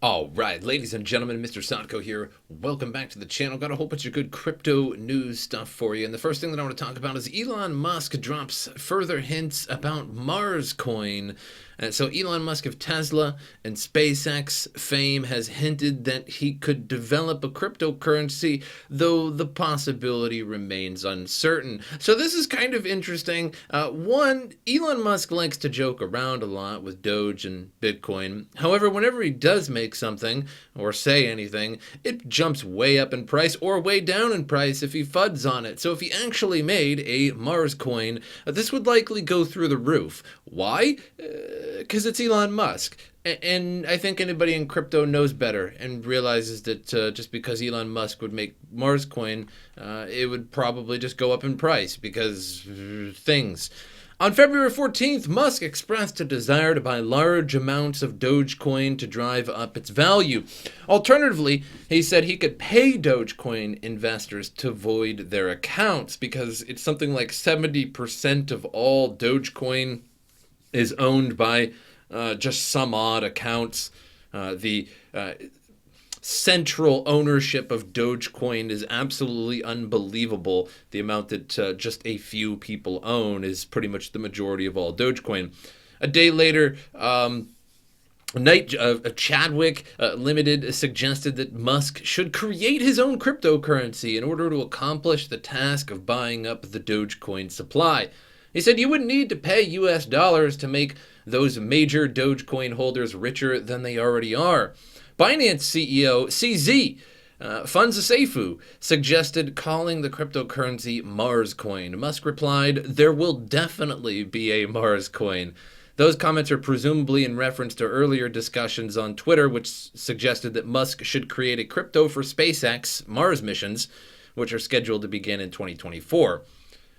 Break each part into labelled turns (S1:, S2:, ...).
S1: All right, ladies and gentlemen, MrSotko here. Welcome back to the channel. Got a whole bunch of good crypto news stuff for you. And the first thing that I want to talk about is Elon Musk drops further hints about Mars coin. So Elon Musk of Tesla and SpaceX fame has hinted that he could develop a cryptocurrency, though the possibility remains uncertain. So this is kind of interesting. One, Elon Musk likes to joke around a lot with Doge and Bitcoin. However, whenever he does make something or say anything, it jumps way up in price or way down in price if he fuds on it. So if he actually made a Mars coin, this would likely go through the roof. Why? Because it's Elon Musk. And I think anybody in crypto knows better and realizes that just because Elon Musk would make Mars coin, it would probably just go up in price because things. On February 14th, Musk expressed a desire to buy large amounts of Dogecoin to drive up its value. Alternatively, he said he could pay Dogecoin investors to void their accounts because it's something like 70% of all Dogecoin is owned by just some odd accounts. The central ownership of Dogecoin is absolutely unbelievable. The amount that just a few people own is pretty much the majority of all Dogecoin. A day later, Chadwick Limited suggested that Musk should create his own cryptocurrency in order to accomplish the task of buying up the Dogecoin supply. He said you wouldn't need to pay US dollars to make those major Dogecoin holders richer than they already are. Binance CEO CZ Funzaseifu suggested calling the cryptocurrency Mars coin. Musk replied, "There will definitely be a Mars coin." Those comments are presumably in reference to earlier discussions on Twitter, which suggested that Musk should create a crypto for SpaceX Mars missions, which are scheduled to begin in 2024.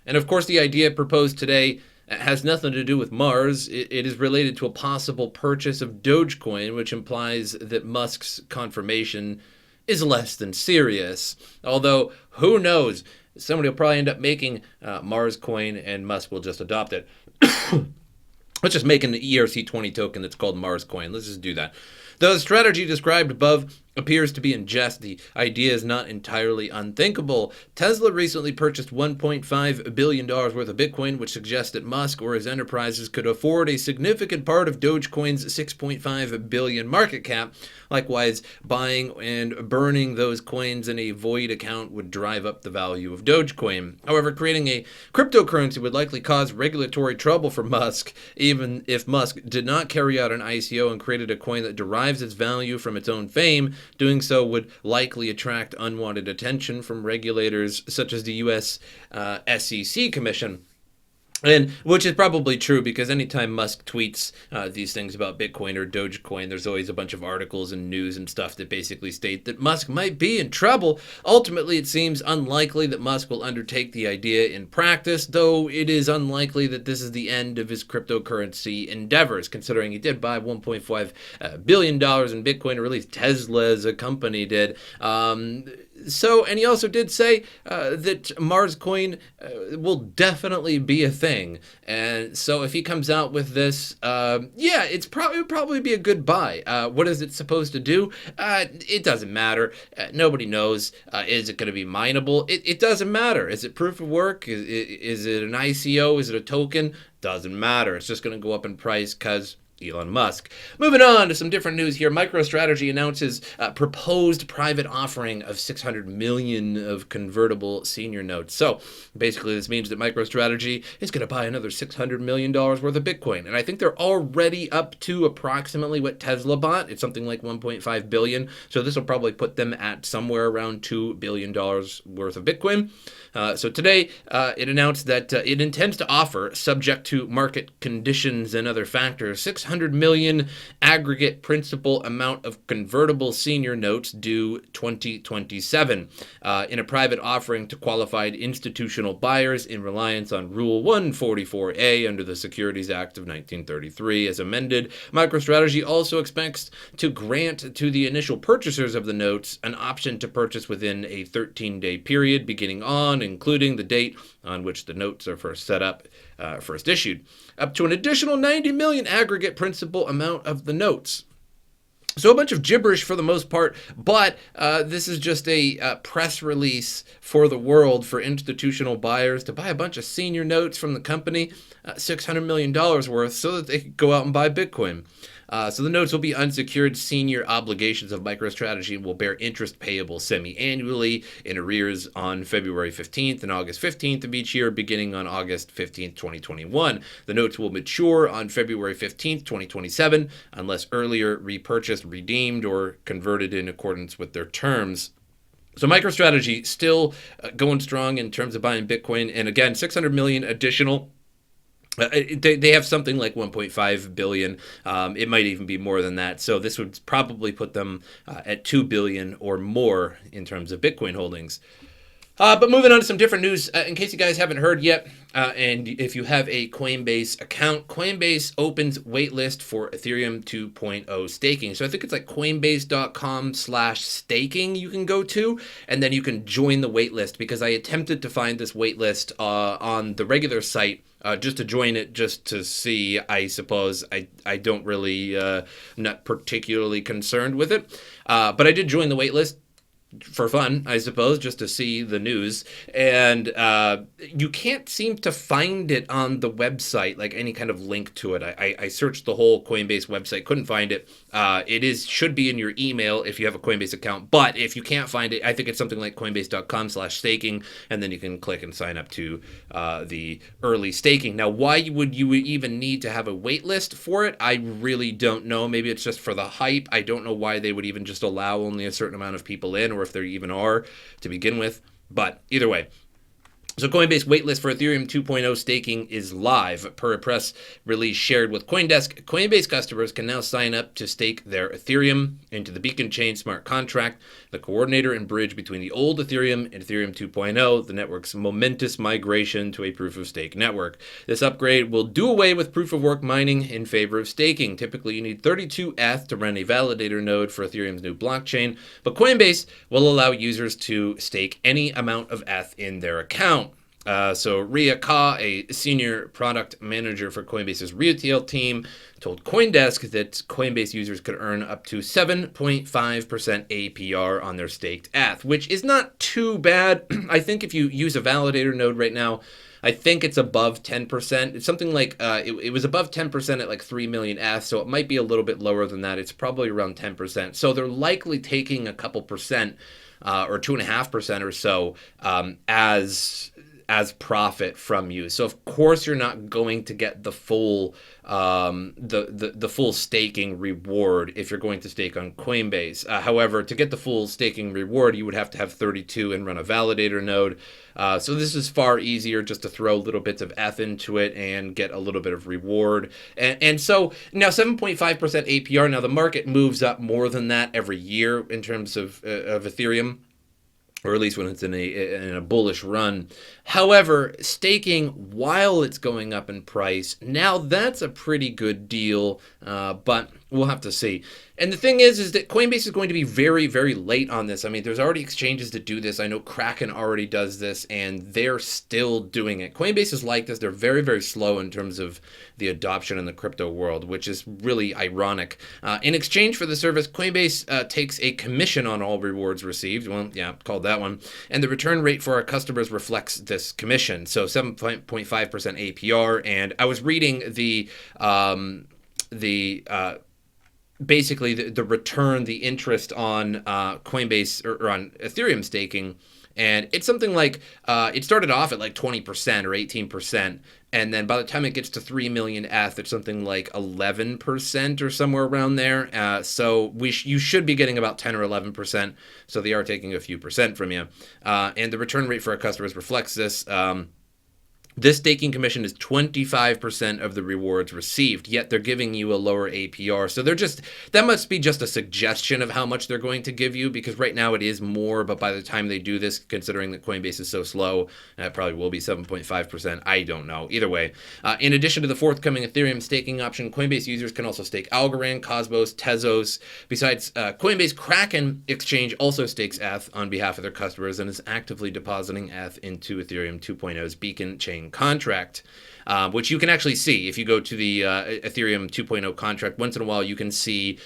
S1: And of course, the idea proposed today has nothing to do with Mars. It is related to a possible purchase of Dogecoin, which implies that Musk's confirmation is less than serious. Although, who knows? Somebody will probably end up making Mars coin and Musk will just adopt it. Let's just make an ERC20 token that's called Mars coin. Let's just do that. Though the strategy described above appears to be in jest, the idea is not entirely unthinkable. Tesla recently purchased $1.5 billion worth of Bitcoin, which suggests that Musk or his enterprises could afford a significant part of Dogecoin's $6.5 billion market cap. Likewise, buying and burning those coins in a void account would drive up the value of Dogecoin. However, creating a cryptocurrency would likely cause regulatory trouble for Musk, even if Musk did not carry out an ICO and created a coin that derives its value from its own fame. Doing so would likely attract unwanted attention from regulators such as the U.S. SEC Commission. And which is probably true because anytime Musk tweets these things about Bitcoin or Dogecoin, there's always a bunch of articles and news and stuff that basically state that Musk might be in trouble. Ultimately, it seems unlikely that Musk will undertake the idea in practice, though it is unlikely that this is the end of his cryptocurrency endeavors, considering he did buy $1.5 billion in Bitcoin, or at least Tesla as a company did. And he also did say that Mars coin will definitely be a thing. And so if he comes out with this, it would probably be a good buy. What is it supposed to do? It doesn't matter. Nobody knows. Is it going to be mineable? It doesn't matter. Is it proof of work? Is it an ICO? Is it a token? Doesn't matter. It's just going to go up in price because Elon Musk. Moving on to some different news here. MicroStrategy announces a proposed private offering of $600 million of convertible senior notes. So basically this means that MicroStrategy is going to buy another $600 million worth of Bitcoin. And I think they're already up to approximately what Tesla bought. It's something like $1.5 billion. So this will probably put them at somewhere around $2 billion worth of Bitcoin. So today it announced that it intends to offer, subject to market conditions and other factors, $600 million aggregate principal amount of convertible senior notes due 2027 in a private offering to qualified institutional buyers in reliance on Rule 144A under the Securities Act of 1933 as amended. MicroStrategy also expects to grant to the initial purchasers of the notes an option to purchase within a 13-day period beginning on, including the date on which the notes are first issued, up to an additional $90 million aggregate principal amount of the notes. So a bunch of gibberish for the most part, but this is just a press release for the world for institutional buyers to buy a bunch of senior notes from the company, $600 million worth, so that they could go out and buy Bitcoin. So the notes will be unsecured senior obligations of MicroStrategy and will bear interest payable semi-annually in arrears on February 15th and August 15th of each year, beginning on August 15th, 2021. The notes will mature on February 15th, 2027, unless earlier repurchased, redeemed, or converted in accordance with their terms. So MicroStrategy still going strong in terms of buying Bitcoin, and again, 600 million additional. They have something like 1.5 billion. It might even be more than that. So this would probably put them at 2 billion or more in terms of Bitcoin holdings. But moving on to some different news, in case you guys haven't heard yet, and if you have a Coinbase account, Coinbase opens waitlist for Ethereum 2.0 staking. So I think it's like coinbase.com/staking you can go to, and then you can join the waitlist, because I attempted to find this waitlist on the regular site. Just to join it, just to see, I suppose. I don't really, not particularly concerned with it. But I did join the waitlist for fun, I suppose, just to see the news. And you can't seem to find it on the website, like any kind of link to it. I searched the whole Coinbase website, couldn't find it. Should be in your email if you have a Coinbase account. But if you can't find it, I think it's something like coinbase.com/staking, and then you can click and sign up to the early staking. Now, why would you even need to have a wait list for it? I really don't know. Maybe it's just for the hype. I don't know why they would even just allow only a certain amount of people in, or if there even are to begin with. But either way. So Coinbase waitlist for Ethereum 2.0 staking is live. Per a press release shared with CoinDesk, Coinbase customers can now sign up to stake their Ethereum into the Beacon Chain smart contract, the coordinator and bridge between the old Ethereum and Ethereum 2.0, the network's momentous migration to a proof-of-stake network. This upgrade will do away with proof-of-work mining in favor of staking. Typically, you need 32 ETH to run a validator node for Ethereum's new blockchain, but Coinbase will allow users to stake any amount of ETH in their account. So Ria Ka, a senior product manager for Coinbase's retail team, told CoinDesk that Coinbase users could earn up to 7.5% APR on their staked ETH, which is not too bad. I think if you use a validator node right now, I think it's above 10%. It's something like, it was above 10% at like 3 million ETH, so it might be a little bit lower than that. It's probably around 10%. So they're likely taking a couple percent, or 2.5% or so, as profit from you. So of course you're not going to get the full the full staking reward if you're going to stake on Coinbase. However, to get the full staking reward, you would have to have 32 and run a validator node. So this is far easier just to throw little bits of ETH into it and get a little bit of reward. And so now 7.5% APR. Now the market moves up more than that every year in terms of Ethereum, or at least when it's in a bullish run. However, staking while it's going up in price, now that's a pretty good deal, but we'll have to see. And the thing is that Coinbase is going to be very, very late on this. I mean, there's already exchanges that do this. I know Kraken already does this, and they're still doing it. Coinbase is like this. They're very, very slow in terms of the adoption in the crypto world, which is really ironic. In exchange for the service, Coinbase takes a commission on all rewards received. Well, yeah, called that one. And the return rate for our customers reflects this commission. So 7.5% APR. And I was reading basically the return, the interest on Coinbase or on Ethereum staking. And it's something like, it started off at like 20% or 18%. And then by the time it gets to 3 million ETH, it's something like 11% or somewhere around there. So you should be getting about 10 or 11%. So they are taking a few percent from you. And the return rate for our customers reflects this. This staking commission is 25% of the rewards received, yet they're giving you a lower APR. So that must be just a suggestion of how much they're going to give you, because right now it is more, but by the time they do this, considering that Coinbase is so slow, it probably will be 7.5%. I don't know. Either way, in addition to the forthcoming Ethereum staking option, Coinbase users can also stake Algorand, Cosmos, Tezos. Besides, Coinbase Kraken exchange also stakes ETH on behalf of their customers and is actively depositing ETH into Ethereum 2.0's Beacon Chain contract, which you can actually see if you go to the Ethereum 2.0 contract. Once in a while you can see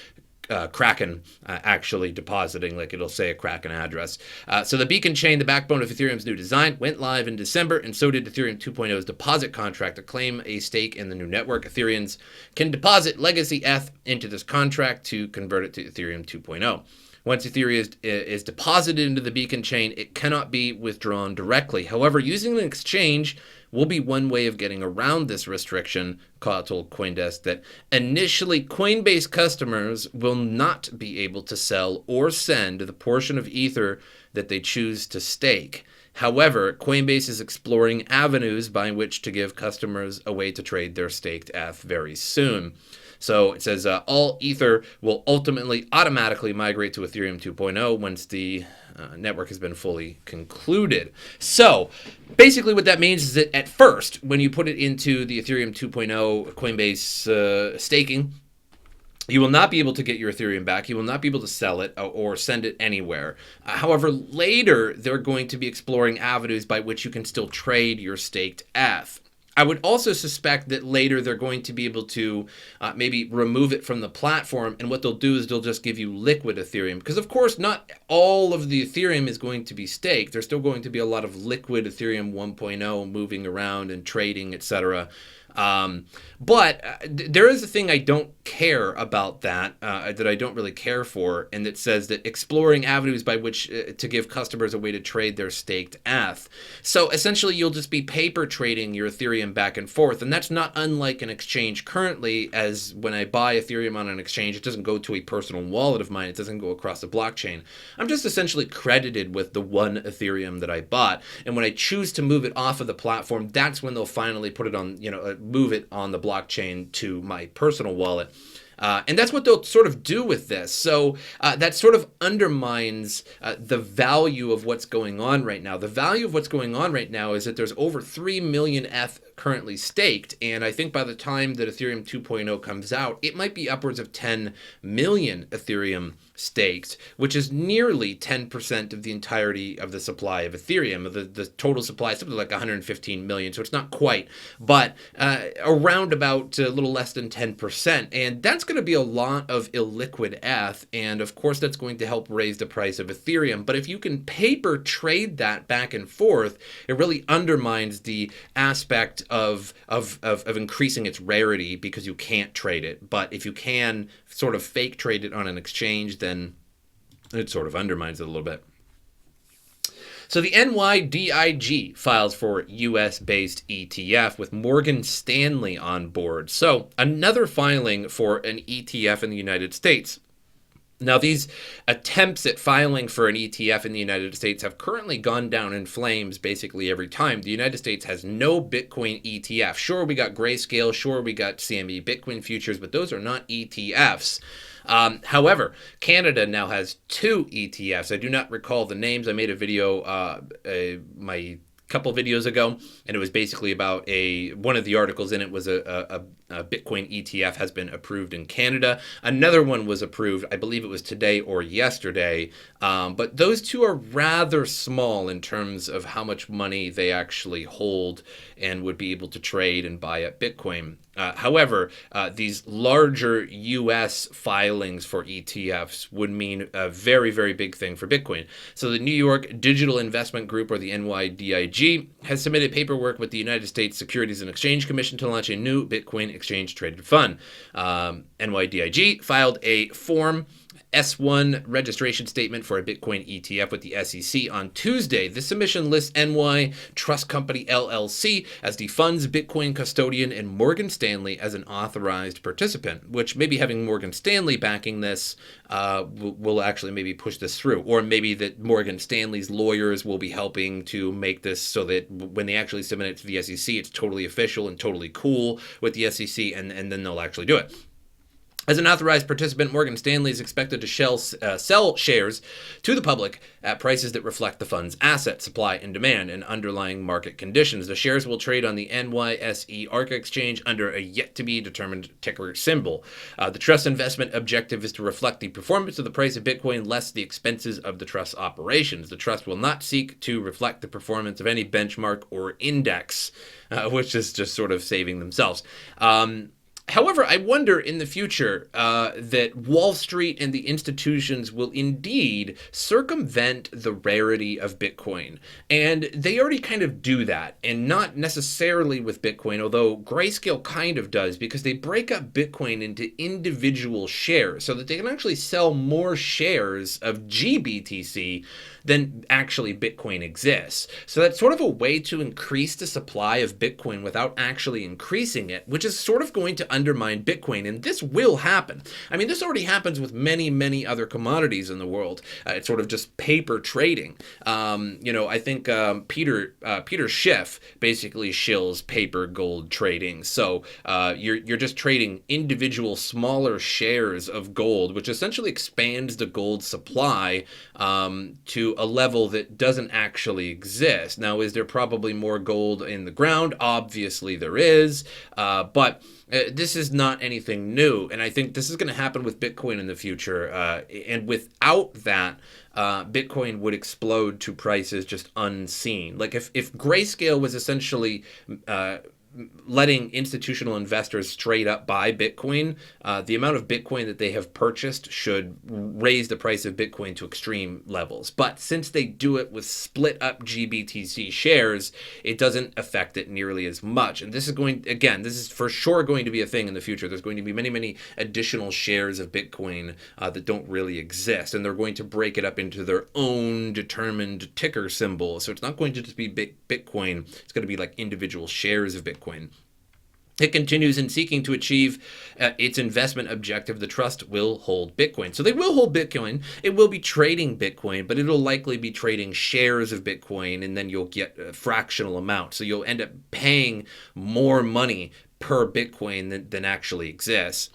S1: Kraken actually depositing, like it'll say a Kraken address. So the beacon chain, the backbone of Ethereum's new design, went live in December, and so did Ethereum 2.0's deposit contract to claim a stake in the new network. Ethereans can deposit legacy ETH into this contract to convert it to Ethereum 2.0. Once Ethereum is deposited into the beacon chain, it cannot be withdrawn directly. However, using an exchange will be one way of getting around this restriction. Kyle told CoinDesk that initially Coinbase customers will not be able to sell or send the portion of Ether that they choose to stake. However, Coinbase is exploring avenues by which to give customers a way to trade their staked ETH very soon. So it says all Ether will ultimately automatically migrate to Ethereum 2.0 once the network has been fully concluded. So basically what that means is that at first, when you put it into the Ethereum 2.0 Coinbase staking, you will not be able to get your Ethereum back. You will not be able to sell it or send it anywhere. However, later, they're going to be exploring avenues by which you can still trade your staked ETH. I would also suspect that later they're going to be able to maybe remove it from the platform, and what they'll do is they'll just give you liquid Ethereum. Because, of course, not all of the Ethereum is going to be staked. There's still going to be a lot of liquid Ethereum 1.0 moving around and trading, etc. But there is a thing I don't care about that I don't really care for, and that says that exploring avenues by which to give customers a way to trade their staked ETH. So essentially you'll just be paper trading your Ethereum back and forth, and that's not unlike an exchange currently, as when I buy Ethereum on an exchange, it doesn't go to a personal wallet of mine, it doesn't go across the blockchain. I'm just essentially credited with the one Ethereum that I bought, and when I choose to move it off of the platform, that's when they'll finally put it on, move it on the blockchain to my personal wallet. And that's what they'll sort of do with this. So that sort of undermines the value of what's going on right now. The value of what's going on right now is that there's over 3 million ETH currently staked, and I think by the time that Ethereum 2.0 comes out, it might be upwards of 10 million Ethereum staked, which is nearly 10% of the entirety of the supply of Ethereum. The total supply is something like 115 million, so it's not quite, but around about a little less than 10%, and that's going to be a lot of illiquid ETH, and of course that's going to help raise the price of Ethereum. But if you can paper trade that back and forth, it really undermines the aspect of increasing its rarity, because you can't trade it. But if you can sort of fake trade it on an exchange, then it sort of undermines it a little bit. So the NYDIG files for US-based ETF with Morgan Stanley on board. So another filing for an ETF in the United States. Now, these attempts at filing for an ETF in the United States have currently gone down in flames basically every time. The United States has no Bitcoin ETF. Sure, we got Grayscale. Sure, we got CME Bitcoin futures, but those are not ETFs. However, Canada now has 2 ETFs. I do not recall the names. I made a video, my couple videos ago, and it was basically about one of the articles in it was a Bitcoin ETF has been approved in Canada. Another one was approved, I believe it was today or yesterday, but those two are rather small in terms of how much money they actually hold and would be able to trade and buy at Bitcoin. However, these larger U.S. filings for ETFs would mean a very, very big thing for Bitcoin. So the New York Digital Investment Group, or the NYDIG, has submitted paperwork with the United States Securities and Exchange Commission to launch a new Bitcoin exchange-traded fund. NYDIG filed a Form S1 registration statement for a Bitcoin ETF with the SEC on Tuesday. The submission lists NY Trust Company LLC as the fund's Bitcoin custodian and Morgan Stanley as an authorized participant, which maybe having Morgan Stanley backing this will actually maybe push this through. Or maybe that Morgan Stanley's lawyers will be helping to make this so that when they actually submit it to the SEC, it's totally official and totally cool with the SEC, and then they'll actually do it. As an authorized participant, Morgan Stanley is expected to sell shares to the public at prices that reflect the fund's asset, supply, and demand, and underlying market conditions. The shares will trade on the NYSE Arca exchange under a yet-to-be-determined ticker symbol. The trust investment objective is to reflect the performance of the price of Bitcoin less the expenses of the trust's operations. The trust will not seek to reflect the performance of any benchmark or index, which is just sort of saving themselves. However, I wonder in the future that Wall Street and the institutions will indeed circumvent the rarity of Bitcoin. And they already kind of do that, and not necessarily with Bitcoin, although Grayscale kind of does, because they break up Bitcoin into individual shares so that they can actually sell more shares of GBTC than actually Bitcoin exists. So that's sort of a way to increase the supply of Bitcoin without actually increasing it, which is sort of going to undermine Bitcoin. And this will happen. I mean, this already happens with many, many other commodities in the world. It's sort of just paper trading. I think Peter Schiff basically shills paper gold trading. So you're just trading individual smaller shares of gold, which essentially expands the gold supply to a level that doesn't actually exist. Now, is there probably more gold in the ground? Obviously there is, but this is not anything new, and I think this is going to happen with Bitcoin in the future, and without that, Bitcoin would explode to prices just unseen. Like if Grayscale was essentially letting institutional investors straight up buy Bitcoin, the amount of Bitcoin that they have purchased should raise the price of Bitcoin to extreme levels. But since they do it with split up GBTC shares, it doesn't affect it nearly as much. And this is for sure going to be a thing in the future. There's going to be many, many additional shares of Bitcoin that don't really exist. And they're going to break it up into their own determined ticker symbol. So it's not going to just be Bitcoin. It's going to be like individual shares of Bitcoin. It continues in seeking to achieve its investment objective. The trust will hold Bitcoin. So they will hold Bitcoin. It will be trading Bitcoin, but it'll likely be trading shares of Bitcoin, and then you'll get a fractional amount. So you'll end up paying more money per Bitcoin than actually exists.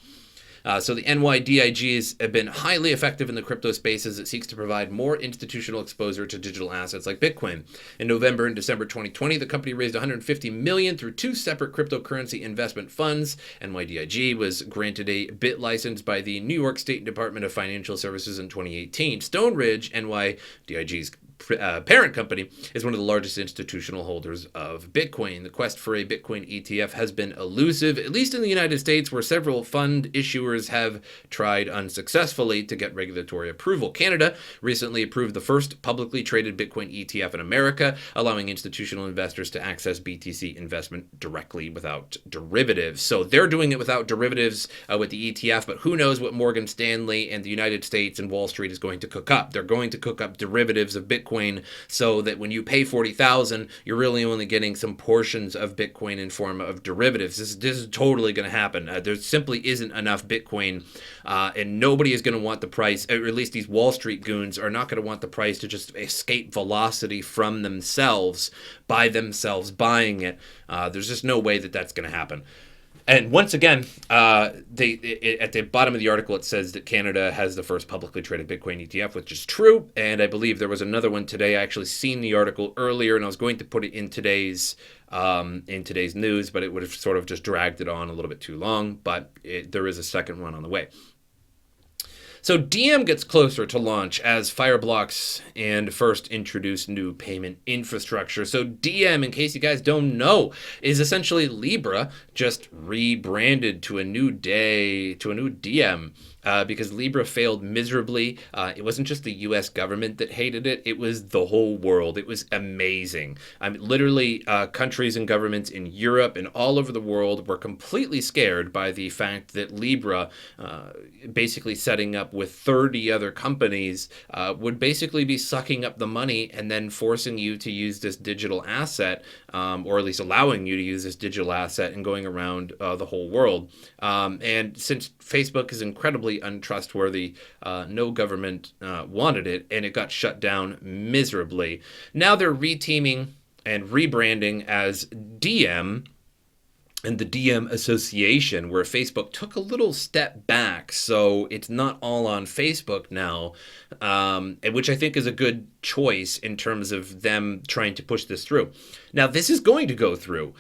S1: So the NYDIG have been highly effective in the crypto space as it seeks to provide more institutional exposure to digital assets like Bitcoin. In November and December 2020, the company raised $150 million through two separate cryptocurrency investment funds. NYDIG was granted a BIT license by the New York State Department of Financial Services in 2018. Stone Ridge, NYDIG's parent company, is one of the largest institutional holders of Bitcoin. The quest for a Bitcoin ETF has been elusive, at least in the United States, where several fund issuers have tried unsuccessfully to get regulatory approval. Canada recently approved the first publicly traded Bitcoin ETF in America, allowing institutional investors to access BTC investment directly without derivatives. So they're doing it without derivatives with the ETF, but who knows what Morgan Stanley and the United States and Wall Street is going to cook up. They're going to cook up derivatives of Bitcoin so that when you pay $40,000, you're really only getting some portions of Bitcoin in form of derivatives. This is totally going to happen. There simply isn't enough Bitcoin, and nobody is going to want the price, or at least these Wall Street goons are not going to want the price to just escape velocity from themselves, by themselves buying it. There's just no way that that's going to happen. And once again, at the bottom of the article, it says that Canada has the first publicly traded Bitcoin ETF, which is true. And I believe there was another one today. I actually seen the article earlier, and I was going to put it in today's news, but it would have sort of just dragged it on a little bit too long. But there is a second one on the way. So Diem gets closer to launch as Fireblocks and first introduce new payment infrastructure. So Diem, in case you guys don't know, is essentially Libra just rebranded to a new Diem. Because Libra failed miserably. It wasn't just the US government that hated it, it was the whole world. It was amazing. Literally, countries and governments in Europe and all over the world were completely scared by the fact that Libra, basically setting up with 30 other companies, would basically be sucking up the money and then forcing you to use this digital asset, or at least allowing you to use this digital asset and going around the whole world. And since Facebook is incredibly untrustworthy, no government wanted it, and it got shut down miserably. Now they're reteaming and rebranding as Diem and the Diem Association, where Facebook took a little step back. So it's not all on Facebook now, which I think is a good choice in terms of them trying to push this through. Now, this is going to go through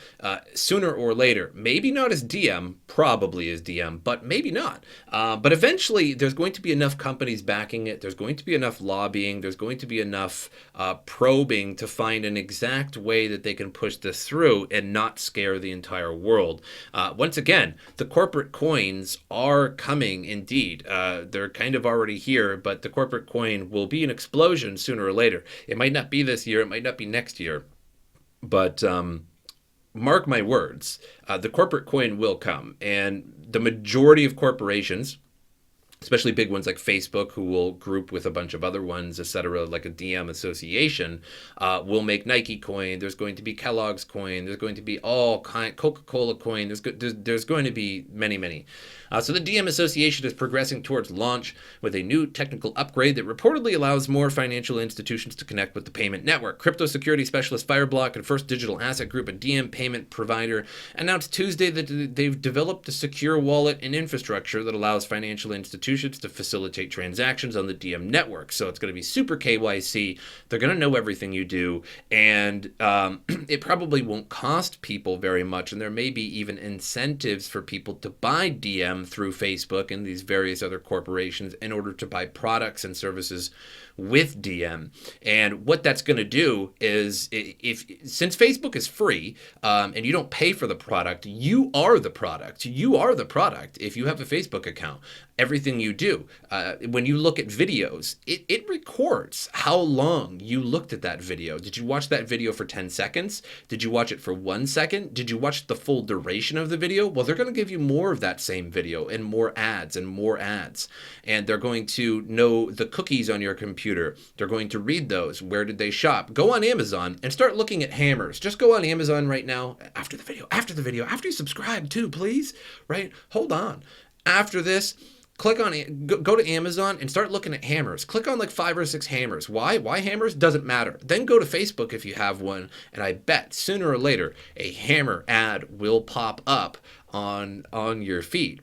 S1: sooner or later. Maybe not as Diem, probably as Diem, but maybe not. But eventually, there's going to be enough companies backing it. There's going to be enough lobbying. There's going to be enough probing to find an exact way that they can push this through and not scare the entire world. Once again, the corporate coins are coming indeed. They're kind of already here, but the corporate coin will be an explosion sooner or later. It might not be this year. It might not be next year. But mark my words, the corporate coin will come. And the majority of corporations, especially big ones like Facebook, who will group with a bunch of other ones, etc., like a Diem association, will make Nike coin. There's going to be Kellogg's coin. There's going to be all kind, Coca-Cola coin. There's going to be many. So the Diem association is progressing towards launch with a new technical upgrade that reportedly allows more financial institutions to connect with the payment network. Crypto security specialist Fireblock and First Digital Asset Group, a Diem payment provider, announced Tuesday that they've developed a secure wallet and infrastructure that allows financial institutions to facilitate transactions on the Diem network. So it's going to be super KYC. They're going to know everything you do, and it probably won't cost people very much, and there may be even incentives for people to buy Diem through Facebook and these various other corporations in order to buy products and services with Diem. And what that's going to do is, since Facebook is free and you don't pay for the product, you are the product. You are the product if you have a Facebook account. Everything you do, when you look at videos, it records how long you looked at that video. Did you watch that video for 10 seconds? Did you watch it for 1 second? Did you watch the full duration of the video? Well, they're going to give you more of that same video and more ads and more ads. And they're going to know the cookies on your computer. They're going to read those. Where did they shop? Go on Amazon and start looking at hammers. Just go on Amazon right now after the video, after you subscribe too, please, right? Hold on. After this, click on it, go to Amazon and start looking at hammers. Click on like 5 or 6 hammers. Why? Why hammers? Doesn't matter. Then go to Facebook if you have one, and I bet sooner or later a hammer ad will pop up on your feed.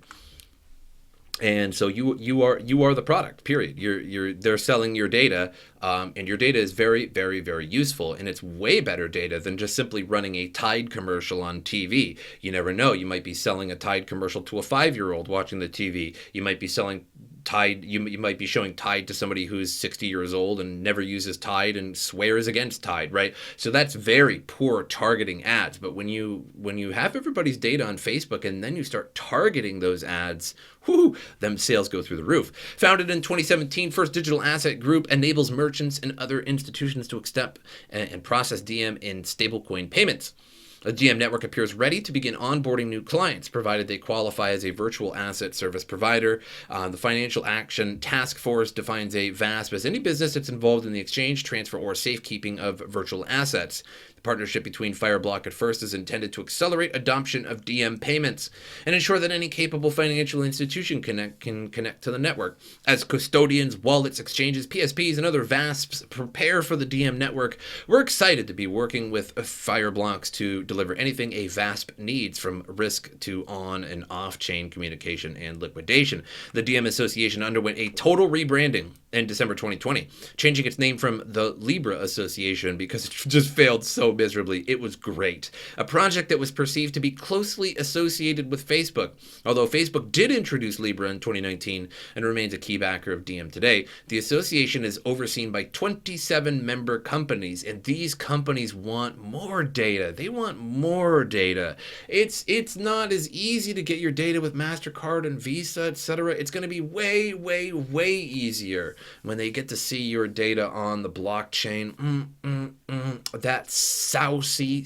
S1: And so you are the product, period. They're selling your data, and your data is very, very, very useful, and it's way better data than just simply running a Tide commercial on TV. You never know. You might be selling a Tide commercial to a 5-year-old watching the TV. You might be selling Tide, you might be showing Tide to somebody who's 60 years old and never uses Tide and swears against Tide, right? So that's very poor targeting ads. But when you have everybody's data on Facebook and then you start targeting those ads, them sales go through the roof. Founded in 2017, First Digital Asset Group enables merchants and other institutions to accept and process Diem in stablecoin payments. The Diem network appears ready to begin onboarding new clients, provided they qualify as a virtual asset service provider. The Financial Action Task Force defines a VASP as any business that's involved in the exchange, transfer, or safekeeping of virtual assets. The partnership between Fireblock and First is intended to accelerate adoption of Diem payments and ensure that any capable financial institution can connect to the network. As custodians, wallets, exchanges, PSPs, and other VASPs prepare for the Diem network, we're excited to be working with Fireblocks to deliver anything a VASP needs, from risk to on and off-chain communication and liquidation. The Diem Association underwent a total rebranding in December 2020, changing its name from the Libra Association because it just failed so miserably. It was great. A project that was perceived to be closely associated with Facebook. Although Facebook did introduce Libra in 2019 and remains a key backer of Diem today, the association is overseen by 27 member companies, and these companies want more data. They want more data. It's not as easy to get your data with MasterCard and Visa, etc. It's going to be way, way, way easier when they get to see your data on the blockchain. That sousy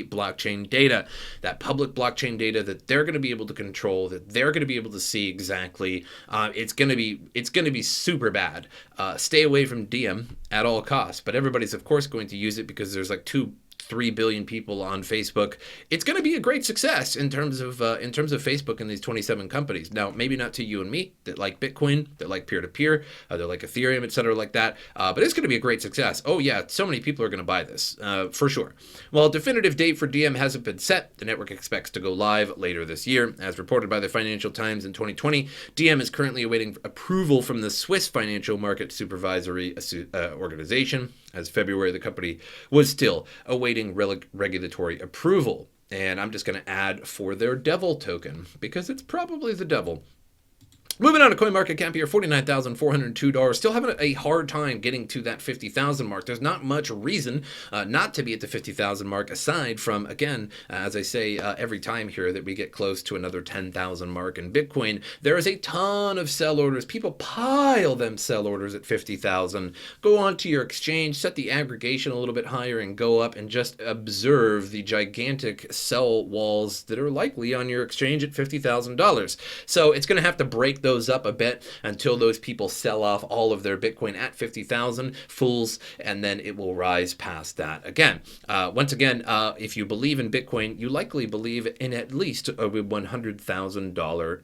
S1: blockchain data, that public blockchain data that they're going to be able to control, that they're going to be able to see exactly. It's going to be super bad. Stay away from Diem at all costs. But everybody's of course going to use it because there's like two 3 billion people on Facebook, it's going to be a great success in terms of Facebook and these 27 companies. Now, maybe not to you and me that like Bitcoin, that like peer-to-peer, that like Ethereum, etc., like that, but it's going to be a great success. Oh yeah, so many people are going to buy this for sure. While a definitive date for Diem hasn't been set, the network expects to go live later this year. As reported by the Financial Times in 2020, Diem is currently awaiting approval from the Swiss Financial Market Supervisory Organization. As February, the company was still awaiting regulatory approval. And I'm just going to add for their devil token, because it's probably the devil. Moving on to CoinMarketCap here, $49,402. Still having a hard time getting to that 50,000 mark. There's not much reason not to be at the 50,000 mark, aside from, again, as I say every time here, that we get close to another 10,000 mark in Bitcoin. There is a ton of sell orders. People pile them sell orders at 50,000. Go on to your exchange, set the aggregation a little bit higher, and go up and just observe the gigantic sell walls that are likely on your exchange at $50,000. So it's going to have to break those up a bit until those people sell off all of their Bitcoin at 50,000 fools, and then it will rise past that again. Once again, if you believe in Bitcoin, you likely believe in at least a $100,000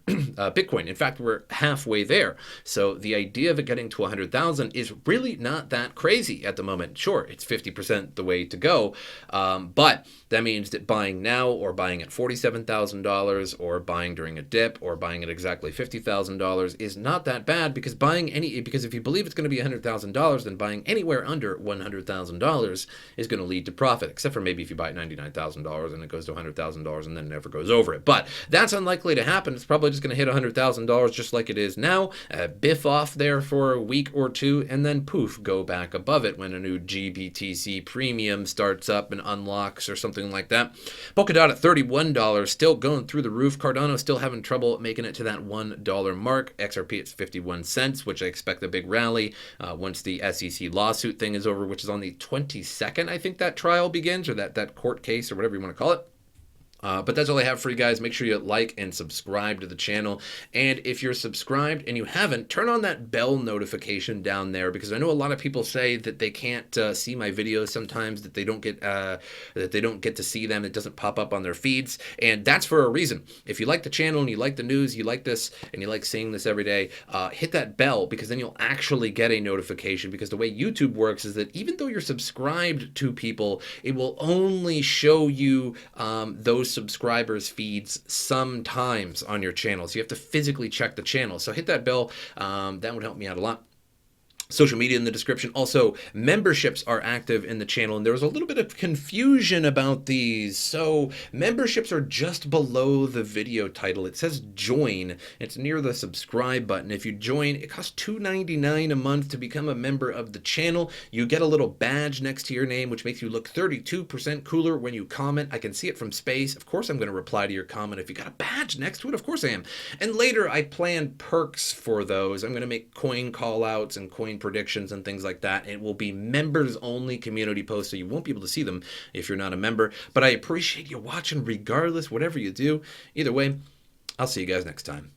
S1: Bitcoin. In fact, we're halfway there. So the idea of it getting to 100,000 is really not that crazy at the moment. Sure, it's 50% the way to go, but that means that buying now, or buying at $47,000, or buying during a dip, or buying at exactly $50,000 is not that bad, because because if you believe it's going to be $100,000, then buying anywhere under $100,000 is going to lead to profit, except for maybe if you buy at $99,000 and it goes to $100,000 and then never goes over it. But that's unlikely to happen. It's probably just going to hit $100,000 just like it is now, biff off there for a week or two, and then poof, go back above it when a new GBTC premium starts up and unlocks or something like that. Polkadot at $31, still going through the roof. Cardano still having trouble making it to that $1 mark. XRP at 51 cents, which I expect a big rally once the SEC lawsuit thing is over, which is on the 22nd, I think that trial begins, or that court case, or whatever you want to call it. But that's all I have for you guys. Make sure you like and subscribe to the channel. And if you're subscribed and you haven't, turn on that bell notification down there, because I know a lot of people say that they can't see my videos sometimes, that they don't get to see them. It doesn't pop up on their feeds, and that's for a reason. If you like the channel and you like the news, you like this, and you like seeing this every day, hit that bell, because then you'll actually get a notification. Because the way YouTube works is that even though you're subscribed to people, it will only show you those subscribers feeds sometimes on your channel, so you have to physically check the channel. So hit that bell. That would help me out a lot. Social media in the description. Also, memberships are active in the channel, and there was a little bit of confusion about these. So memberships are just below the video title. It says join. It's near the subscribe button. If you join, it costs $2.99 a month to become a member of the channel. You get a little badge next to your name, which makes you look 32% cooler when you comment. I can see it from space. Of course, I'm going to reply to your comment if you got a badge next to it. Of course I am. And later, I plan perks for those. I'm going to make coin call-outs and coin predictions and things like that. It will be members only community posts, so you won't be able to see them if you're not a member. But I appreciate you watching regardless, whatever you do. Either way, I'll see you guys next time.